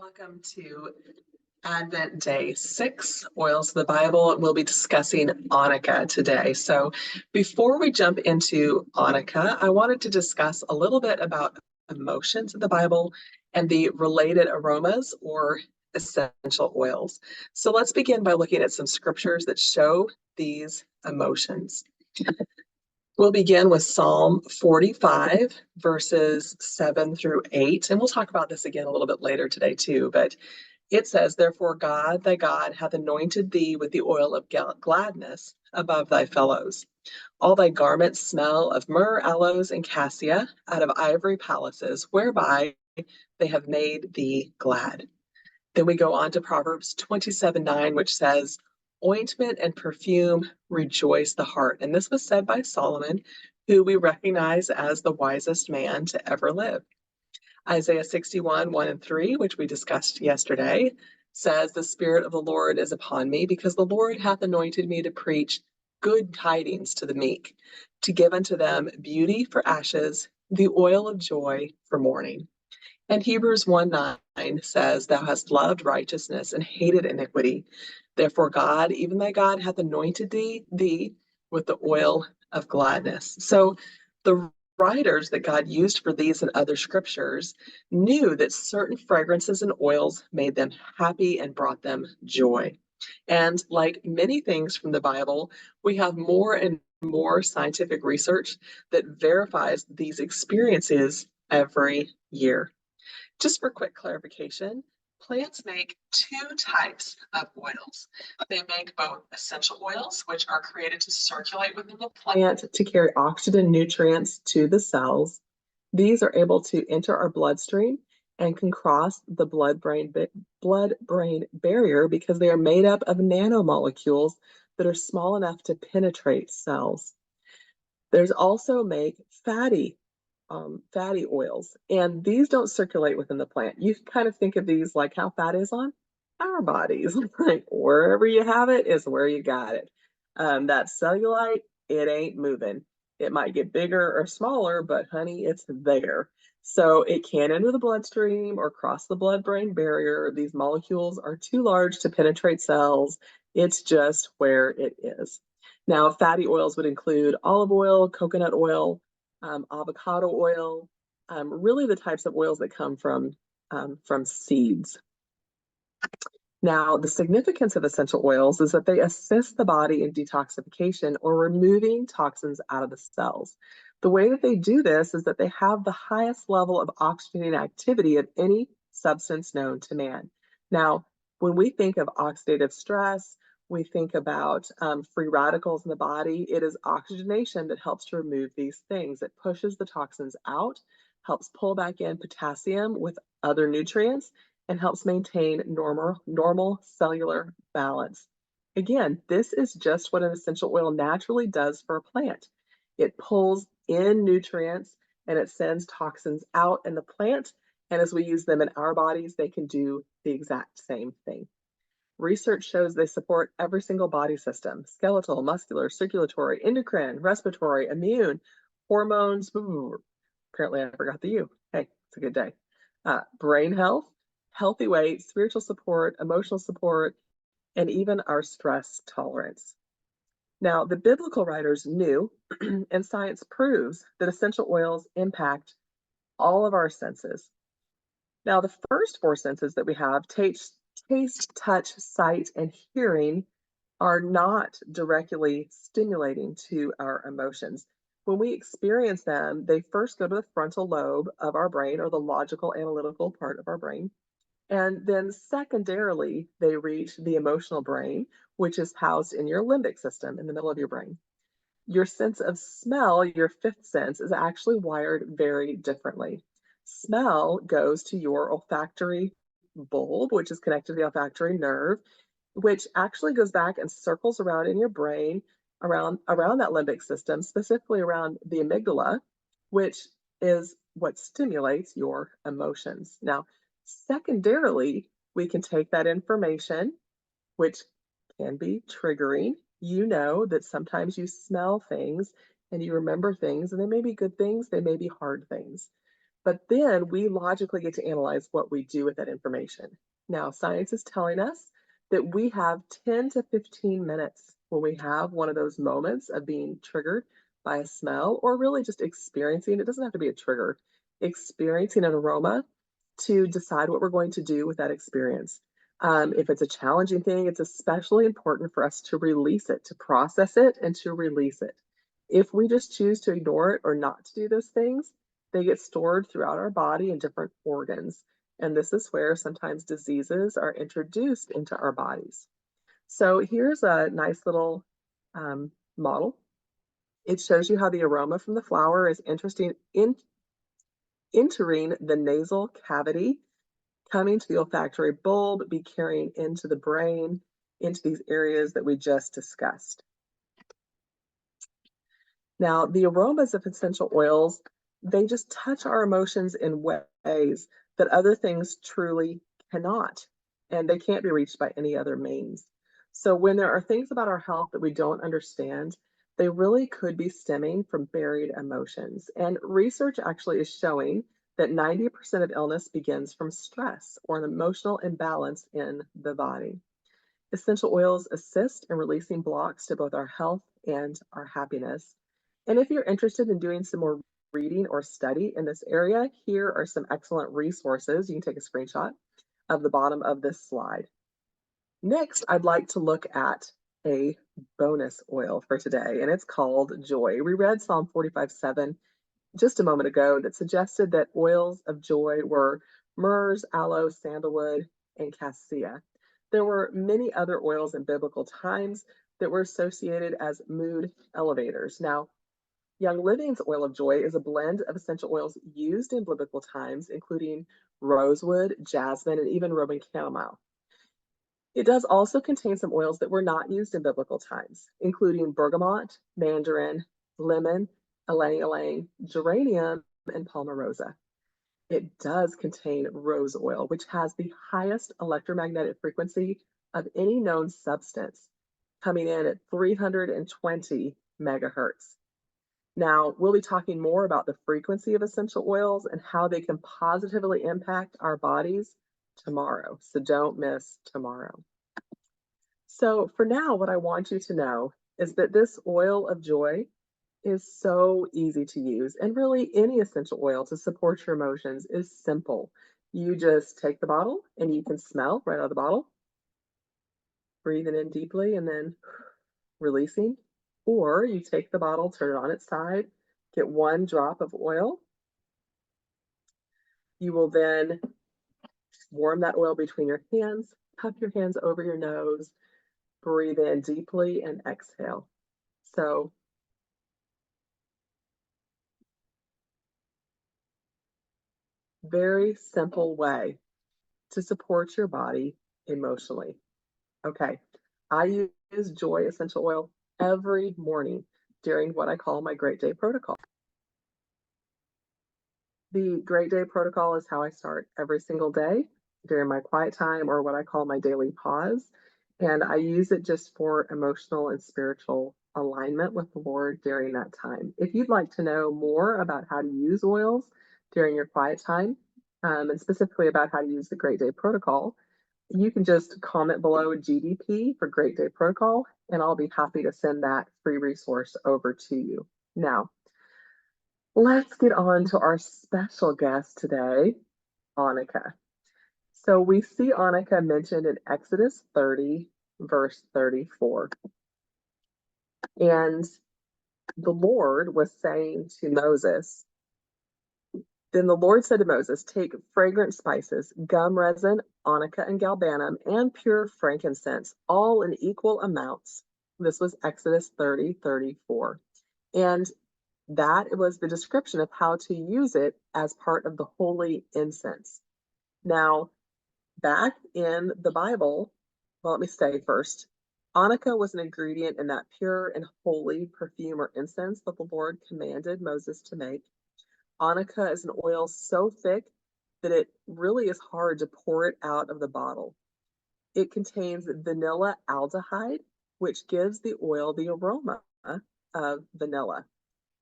Welcome to Advent Day 6, Oils of the Bible. We'll be discussing Onycha today. So before we jump into Onycha, I wanted to discuss a little bit about emotions in the Bible and the related aromas or essential oils. So let's begin by looking at some scriptures that show these emotions. We'll begin with Psalm 45, verses 7 through 8. And we'll talk about this again a little bit later today, too. But it says, "Therefore God, thy God, hath anointed thee with the oil of gladness above thy fellows. All thy garments smell of myrrh, aloes, and cassia out of ivory palaces, whereby they have made thee glad." Then we go on to Proverbs 27:9, which says, "Ointment and perfume rejoice the heart." And this was said by Solomon, who we recognize as the wisest man to ever live. Isaiah 61, 1 and 3, which we discussed yesterday, says, "The Spirit of the Lord is upon me, because the Lord hath anointed me to preach good tidings to the meek, to give unto them beauty for ashes, the oil of joy for mourning." And Hebrews 1:9 says, "Thou hast loved righteousness and hated iniquity. Therefore God, even thy God, hath anointed thee with the oil of gladness." So the writers that God used for these and other scriptures knew that certain fragrances and oils made them happy and brought them joy. And like many things from the Bible, we have more and more scientific research that verifies these experiences every year. Just for quick clarification, plants make two types of oils. They make both essential oils, which are created to circulate within the plant to carry oxygen nutrients to the cells. These are able to enter our bloodstream and can cross the blood-brain barrier because they are made up of nanomolecules that are small enough to penetrate cells. There's also make fatty oils, and these don't circulate within the plant. You can kind of think of these like how fat is on our bodies. Like wherever you have it is where you got it. That cellulite, it ain't moving. It might get bigger or smaller, but honey, it's there. So it can enter the bloodstream or cross the blood-brain barrier. These molecules are too large to penetrate cells. It's just where it is. Now, fatty oils would include olive oil, coconut oil, avocado oil, really the types of oils that come from seeds. Now, the significance of essential oils is that they assist the body in detoxification or removing toxins out of the cells. The way that they do this is that they have the highest level of oxygenating activity of any substance known to man. Now, when we think of oxidative stress, we think about free radicals in the body. It is oxygenation that helps to remove these things. It pushes the toxins out, helps pull back in potassium with other nutrients, and helps maintain normal cellular balance. Again, this is just what an essential oil naturally does for a plant. It pulls in nutrients and it sends toxins out in the plant. And as we use them in our bodies, they can do the exact same thing. Research shows they support every single body system: skeletal, muscular, circulatory, endocrine, respiratory, immune, hormones. Ooh, apparently I forgot the U. Hey, it's a good day. Brain health, healthy weight, spiritual support, emotional support, and even our stress tolerance. Now, the biblical writers knew, and science proves, that essential oils impact all of our senses. Now, the first four senses that we have, taste, touch, sight, and hearing, are not directly stimulating to our emotions. When we experience them, they first go to the frontal lobe of our brain, or the logical analytical part of our brain. And then secondarily, they reach the emotional brain, which is housed in your limbic system in the middle of your brain. Your sense of smell, your fifth sense, is actually wired very differently. Smell goes to your olfactory bulb, which is connected to the olfactory nerve, which actually goes back and circles around in your brain, around that limbic system, specifically around the amygdala, which is what stimulates your emotions. Now, secondarily, we can take that information, which can be triggering. You know that sometimes you smell things and you remember things, and they may be good things, they may be hard things. But then we logically get to analyze what we do with that information. Now, science is telling us that we have 10 to 15 minutes when we have one of those moments of being triggered by a smell or really just experiencing, it doesn't have to be a trigger, experiencing an aroma to decide what we're going to do with that experience. If it's a challenging thing, it's especially important for us to release it, to process it, and to release it. If we just choose to ignore it or not to do those things, they get stored throughout our body in different organs. And this is where sometimes diseases are introduced into our bodies. So here's a nice little model. It shows you how the aroma from the flower is entering the nasal cavity, coming to the olfactory bulb, be carrying into the brain, into these areas that we just discussed. Now, the aromas of essential oils, they just touch our emotions in ways that other things truly cannot, and they can't be reached by any other means. So, when there are things about our health that we don't understand, they really could be stemming from buried emotions. And research actually is showing that 90% of illness begins from stress or an emotional imbalance in the body. Essential oils assist in releasing blocks to both our health and our happiness. And if you're interested in doing some more reading or study in this area, here are some excellent resources. You can take a screenshot of the bottom of this slide. Next, I'd like to look at a bonus oil for today, and it's called Joy. We read Psalm 45:7 just a moment ago that suggested that oils of joy were myrrh, aloe, sandalwood, and cassia. There were many other oils in biblical times that were associated as mood elevators. Now, Young Living's oil of joy is a blend of essential oils used in biblical times, including rosewood, jasmine, and even Roman chamomile. It does also contain some oils that were not used in biblical times, including bergamot, mandarin, lemon, ylang ylang, geranium, and palmarosa. It does contain rose oil, which has the highest electromagnetic frequency of any known substance, coming in at 320 megahertz. Now, we'll be talking more about the frequency of essential oils and how they can positively impact our bodies tomorrow. So don't miss tomorrow. So, for now, what I want you to know is that this oil of joy is so easy to use. And really, any essential oil to support your emotions is simple. You just take the bottle and you can smell right out of the bottle, breathing in deeply and then releasing. Or you take the bottle, turn it on its side, get one drop of oil. You will then warm that oil between your hands, cup your hands over your nose, breathe in deeply, and exhale. So, very simple way to support your body emotionally. Okay, I use Joy Essential Oil every morning during what I call my Great Day Protocol. The Great Day Protocol is how I start every single day during my quiet time or what I call my daily pause. And I use it just for emotional and spiritual alignment with the Lord during that time. If you'd like to know more about how to use oils during your quiet time, and specifically about how to use the Great Day Protocol, you can just comment below GDP for Great Day Protocol, and I'll be happy to send that free resource over to you. Now, let's get on to our special guest today, Onycha. So we see Onycha mentioned in Exodus 30, verse 34. And the Lord was saying to Moses, then the Lord said to Moses, take fragrant spices, gum resin, onycha and galbanum, and pure frankincense, all in equal amounts. This was Exodus 30:34. And that was the description of how to use it as part of the holy incense. Now, back in the Bible, well, let me say first, onycha was an ingredient in that pure and holy perfume or incense that the Lord commanded Moses to make. Onycha is an oil so thick that it really is hard to pour it out of the bottle. It contains vanilla aldehyde, which gives the oil the aroma of vanilla.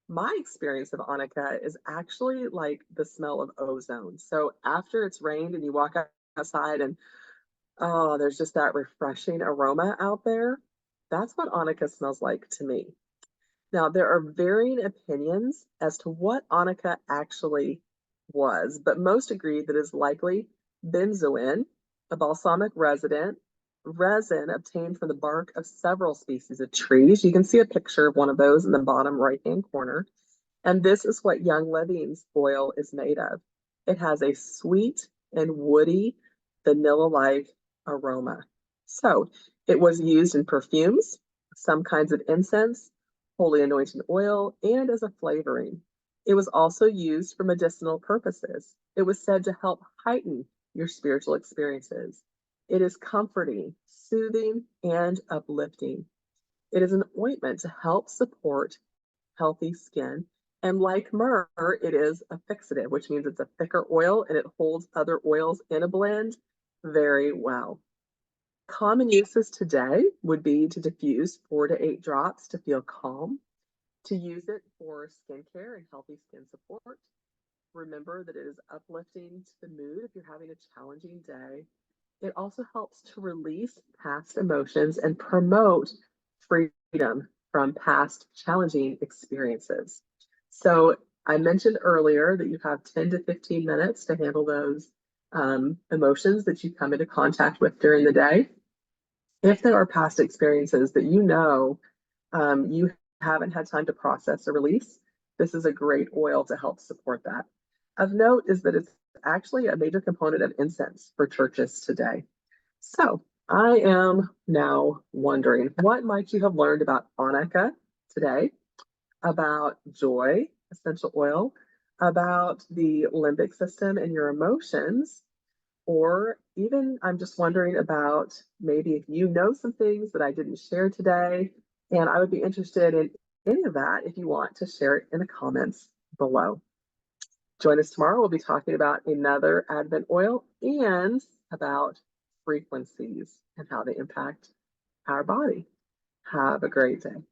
My experience of Onycha is actually like the smell of ozone. So after it's rained and you walk outside and oh, there's just that refreshing aroma out there. That's what Onycha smells like to me. Now, there are varying opinions as to what Onycha actually was, but most agree that it is likely benzoin, a balsamic resin obtained from the bark of several species of trees. You can see a picture of one of those in the bottom right-hand corner. And this is what young living's oil is made of. It has a sweet and woody vanilla-like aroma. So it was used in perfumes, some kinds of incense, holy anointing oil, and as a flavoring. It was also used for medicinal purposes. It was said to help heighten your spiritual experiences. It is comforting, soothing, and uplifting. It is an ointment to help support healthy skin. And like myrrh, it is a fixative, which means it's a thicker oil and it holds other oils in a blend very well. Common uses today would be to diffuse 4 to 8 drops to feel calm, to use it for skincare and healthy skin support. Remember that it is uplifting to the mood if you're having a challenging day. It also helps to release past emotions and promote freedom from past challenging experiences. So, I mentioned earlier that you have 10 to 15 minutes to handle those emotions that you come into contact with during the day. If there are past experiences that you haven't had time to process or release, this is a great oil to help support that. Of note is that it's actually a major component of incense for churches today. So I am now wondering, what might you have learned about Onycha today, about joy, essential oil, about the limbic system and your emotions, or even I'm just wondering about maybe if you know some things that I didn't share today, and I would be interested in any of that if you want to share it in the comments below. Join us tomorrow. We'll be talking about another Advent oil and about frequencies and how they impact our body. Have a great day.